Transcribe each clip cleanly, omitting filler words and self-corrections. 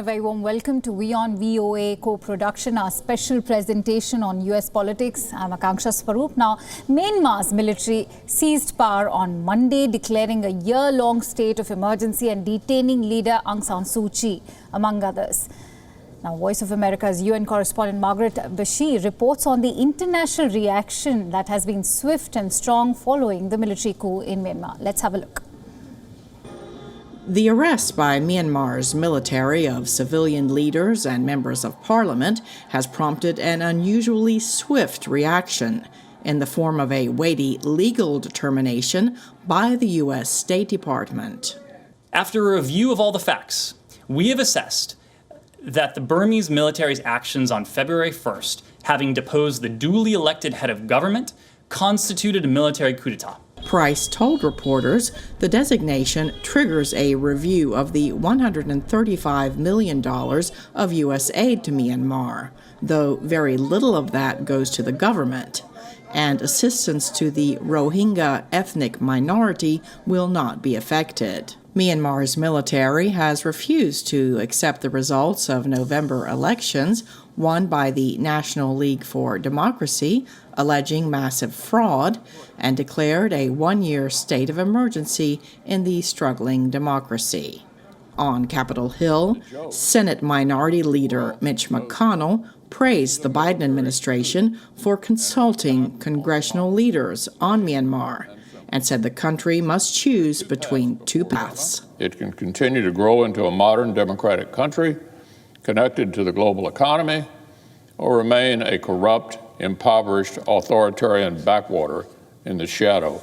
a very warm welcome to WION VOA co-production, our special presentation on US politics. I'm Akanksha Swaroop. Now, Myanmar's military seized power on Monday, declaring a year-long state of emergency and detaining leader Aung San Suu Kyi, among others. Now, Voice of America's UN correspondent Margaret Besheer reports on the international reaction that has been swift and strong following the military coup in Myanmar. Let's have a look. The arrest by Myanmar's military of civilian leaders and members of parliament has prompted an unusually swift reaction in the form of a weighty legal determination by the U.S. State Department. After a review of all the facts, we have assessed that the Burmese military's actions on February 1st, having deposed the duly elected head of government, constituted a military coup d'etat. Price told reporters the designation triggers a review of the $135 million of U.S. aid to Myanmar, though very little of that goes to the government, and assistance to the Rohingya ethnic minority will not be affected. Myanmar's military has refused to accept the results of November elections won by the National League for Democracy, alleging massive fraud, and declared a one-year state of emergency in the struggling democracy. On Capitol Hill, Senate Minority Leader Mitch McConnell praised the Biden administration for consulting congressional leaders on Myanmar and said the country must choose between two paths. It can continue to grow into a modern democratic country connected to the global economy, or remain a corrupt, impoverished, authoritarian backwater in the shadow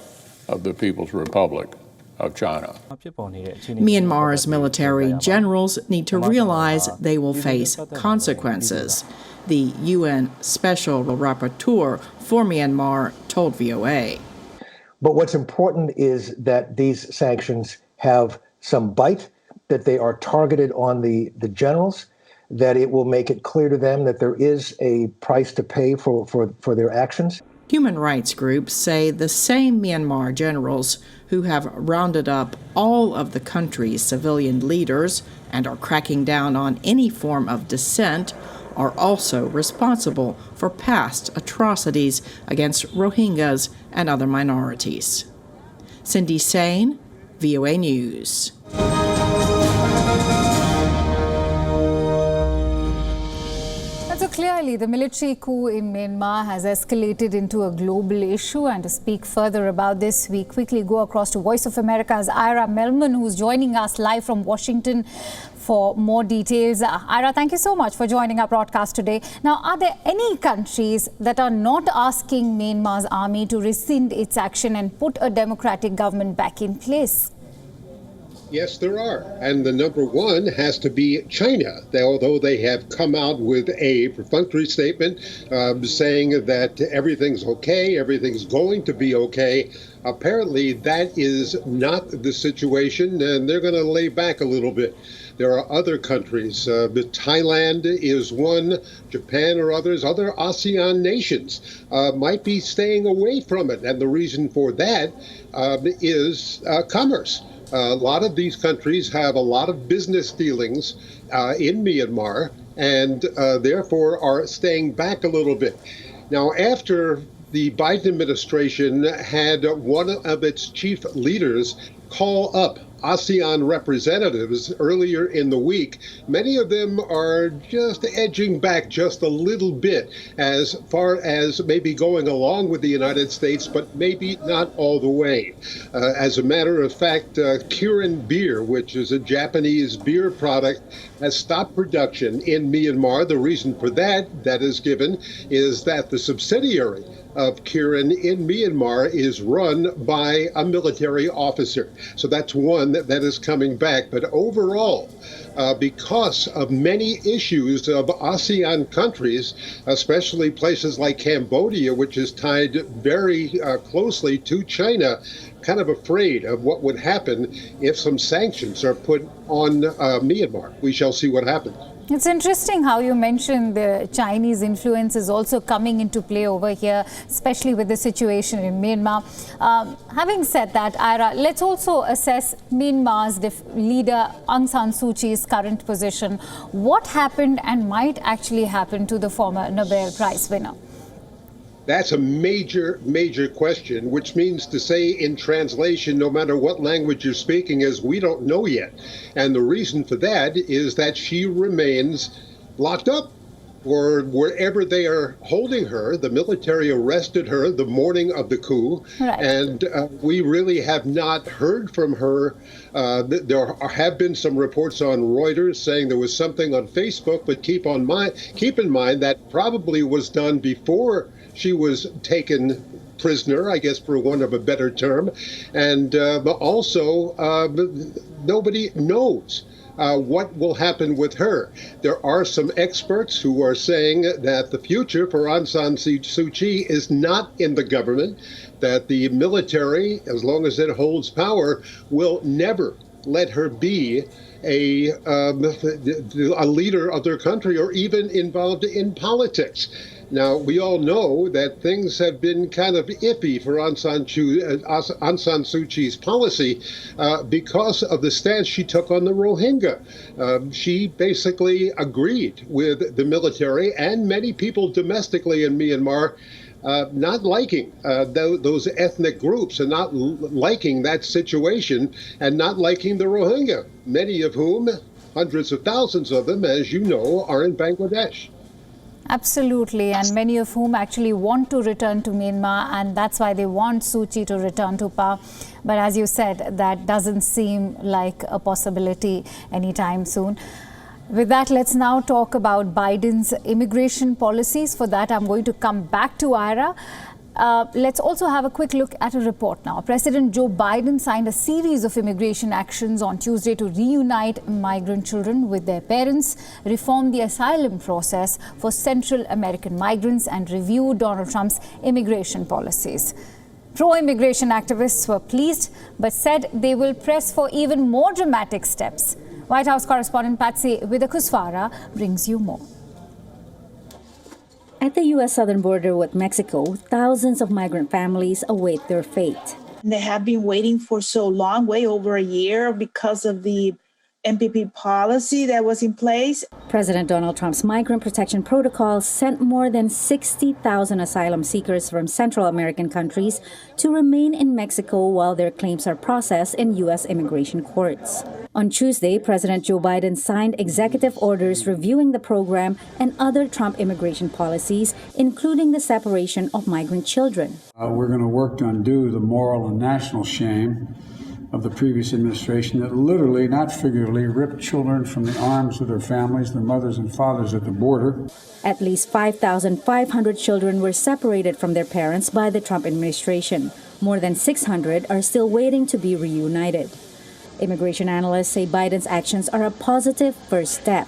of the People's Republic of China. Myanmar's military generals need to realize they will face consequences, the UN Special Rapporteur for Myanmar told VOA. But what's important is that these sanctions have some bite, that they are targeted on the generals, that it will make it clear to them that there is a price to pay for their actions. Human rights groups say the same Myanmar generals who have rounded up all of the country's civilian leaders and are cracking down on any form of dissent are also responsible for past atrocities against Rohingyas and other minorities. Cindy Sain, VOA News. So clearly, the military coup in Myanmar has escalated into a global issue. And to speak further about this, we quickly go across to Voice of America's Ira Melman, who's joining us live from Washington for more details. Ira, thank you so much for joining our broadcast today. Now, are there any countries that are not asking Myanmar's army to rescind its action and put a democratic government back in place? Yes, there are. And the number one has to be China. Although they have come out with a perfunctory statement saying that everything's okay, everything's going to be okay, apparently that is not the situation, and they're going to lay back a little bit. There are other countries. Thailand is one, Japan or others, other ASEAN nations might be staying away from it. And the reason for that is commerce. A lot of these countries have a lot of business dealings in Myanmar and therefore are staying back a little bit. Now, after the Biden administration had one of its chief leaders call up ASEAN representatives earlier in the week, many of them are just edging back just a little bit as far as maybe going along with the United States, but maybe not all the way. As a matter of fact, Kirin beer, which is a Japanese beer product, has stopped production in Myanmar. The reason for that is given is that the subsidiary of Kirin in Myanmar is run by a military officer. So that's one that is coming back. But overall, because of many issues of ASEAN countries, especially places like Cambodia, which is tied very closely to China, kind of afraid of what would happen if some sanctions are put on Myanmar. We shall see what happens. It's interesting how you mentioned the Chinese influence is also coming into play over here, especially with the situation in Myanmar. Having said that, Ira, let's also assess Myanmar's leader Aung San Suu Kyi's current position. What happened and might actually happen to the former Nobel Prize winner? That's a major, major question, which means to say in translation, no matter what language you're speaking, is we don't know yet. And the reason for that is that she remains locked up, or wherever they are holding her. The military arrested her the morning of the coup, right. And we really have not heard from her. There have been some reports on Reuters saying there was something on Facebook, but keep in mind that probably was done before she was taken prisoner, I guess, for want of a better term. And also, nobody knows what will happen with her. There are some experts who are saying that the future for Aung San Suu Kyi is not in the government, that the military, as long as it holds power, will never let her be a leader of their country or even involved in politics. Now, we all know that things have been kind of iffy for Aung San Suu Kyi's policy because of the stance she took on the Rohingya. She basically agreed with the military and many people domestically in Myanmar not liking those ethnic groups and not liking that situation and not liking the Rohingya, many of whom, hundreds of thousands of them, as you know, are in Bangladesh. Absolutely, and many of whom actually want to return to Myanmar, and that's why they want Suu Kyi to return to power. But as you said, that doesn't seem like a possibility anytime soon. With that, let's now talk about Biden's immigration policies. For that, I'm going to come back to Ira. Let's also have a quick look at a report now. President Joe Biden signed a series of immigration actions on Tuesday to reunite migrant children with their parents, reform the asylum process for Central American migrants, and review Donald Trump's immigration policies. Pro-immigration activists were pleased, but said they will press for even more dramatic steps. White House correspondent Patsy Widakuswara brings you more. At the U.S. southern border with Mexico, thousands of migrant families await their fate. They have been waiting for so long, way over a year, because of the MPP policy that was in place. President Donald Trump's migrant protection protocol sent more than 60,000 asylum seekers from Central American countries to remain in Mexico while their claims are processed in U.S. immigration courts. On Tuesday, President Joe Biden signed executive orders reviewing the program and other Trump immigration policies, including the separation of migrant children. We're going to work to undo the moral and national shame of the previous administration that literally, not figuratively, ripped children from the arms of their families, their mothers and fathers at the border. At least 5,500 children were separated from their parents by the Trump administration. More than 600 are still waiting to be reunited. Immigration analysts say Biden's actions are a positive first step.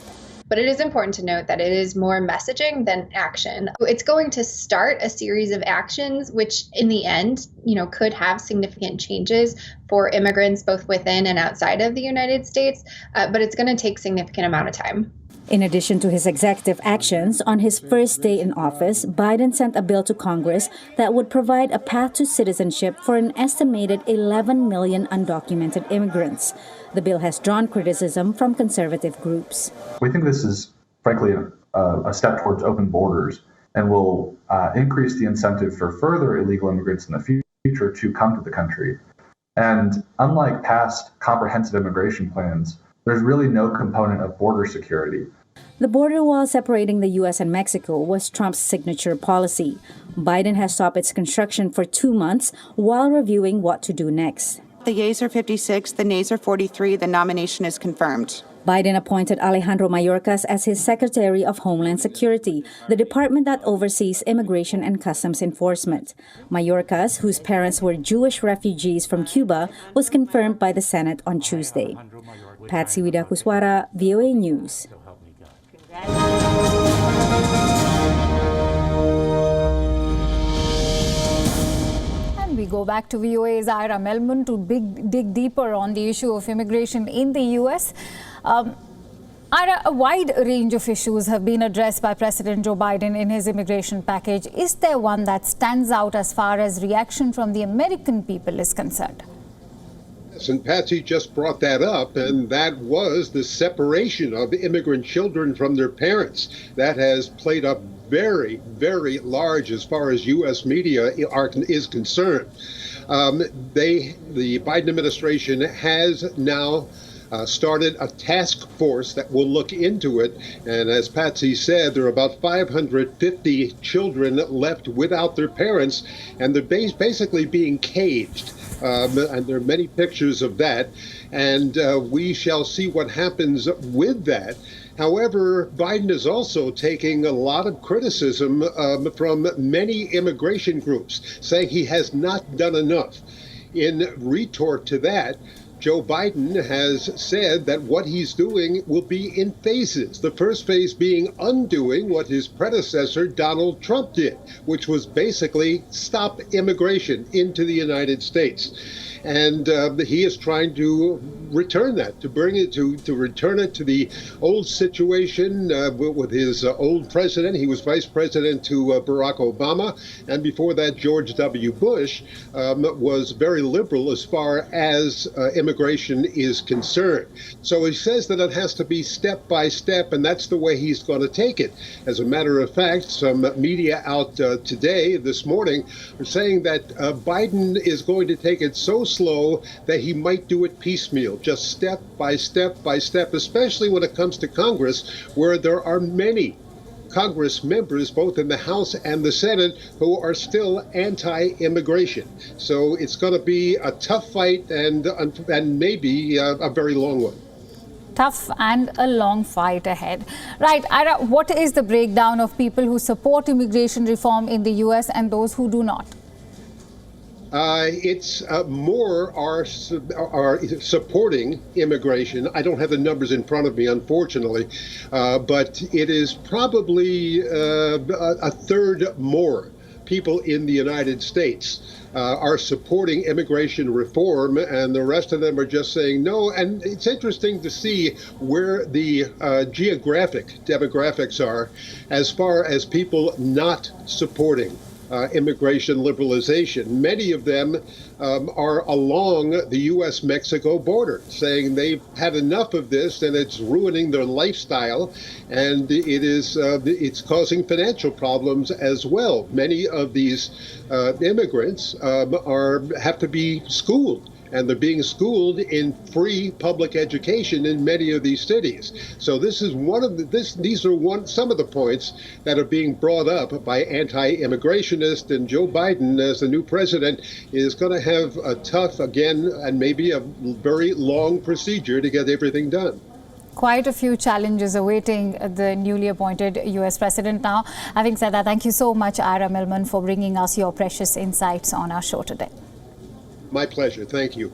But it is important to note that it is more messaging than action. It's going to start a series of actions, which in the end, could have significant changes for immigrants both within and outside of the United States, but it's going to take a significant amount of time. In addition to his executive actions, on his first day in office, Biden sent a bill to Congress that would provide a path to citizenship for an estimated 11 million undocumented immigrants. The bill has drawn criticism from conservative groups. We think this is, frankly, a step towards open borders and will increase the incentive for further illegal immigrants in the future to come to the country. And unlike past comprehensive immigration plans, there's really no component of border security. The border wall separating the U.S. and Mexico was Trump's signature policy. Biden has stopped its construction for 2 months while reviewing what to do next. The yeas are 56, the nays are 43. The nomination is confirmed. Biden appointed Alejandro Mayorkas as his Secretary of Homeland Security, the department that oversees immigration and customs enforcement. Mayorkas, whose parents were Jewish refugees from Cuba, was confirmed by the Senate on Tuesday. Patsy Widakuswara, VOA News. And we go back to VOA's Ira Melman to dig deeper on the issue of immigration in the U.S. Ira, a wide range of issues have been addressed by President Joe Biden in his immigration package. Is there one that stands out as far as reaction from the American people is concerned? Yes, and Patsy just brought that up, and that was the separation of immigrant children from their parents. That has played up very, very large as far as U.S. media is concerned. The Biden administration has now started a task force that will look into it. And as Patsy said, there are about 550 children left without their parents, and they're basically being caged. And there are many pictures of that. And we shall see what happens with that. However, Biden is also taking a lot of criticism from many immigration groups, saying he has not done enough. In retort to that, Joe Biden has said that what he's doing will be in phases. The first phase being undoing what his predecessor, Donald Trump, did, which was basically stop immigration into the United States. And he is trying to return that, to bring it to return it to the old situation with his old president. He was vice president to Barack Obama, and before that, George W. Bush was very liberal as far as immigration is concerned. So he says that it has to be step by step, and that's the way he's going to take it. As a matter of fact, some media out this morning, are saying that Biden is going to take it so slow that he might do it piecemeal, just step by step by step, especially when it comes to Congress, where there are many Congress members, both in the House and the Senate, who are still anti-immigration. So it's going to be a tough fight and maybe a very long one. Tough and a long fight ahead. Right, Ira, what is the breakdown of people who support immigration reform in the U.S. and those who do not? It's more are supporting immigration. I don't have the numbers in front of me, unfortunately, but it is probably a third more people in the United States are supporting immigration reform, and the rest of them are just saying no. And it's interesting to see where the geographic demographics are as far as people not supporting immigration liberalization. Many of them are along the U.S.-Mexico border, saying they've had enough of this and it's ruining their lifestyle, and it's causing financial problems as well. Many of these immigrants have to be schooled, and they're being schooled in free public education in many of these cities. So this is these are some of the points that are being brought up by anti-immigrationists, and Joe Biden, as the new president, is going to have a tough, again, and maybe a very long procedure to get everything done. Quite a few challenges awaiting the newly appointed U.S. president now. Having said that, thank you so much, Ira Millman, for bringing us your precious insights on our show today. My pleasure. Thank you.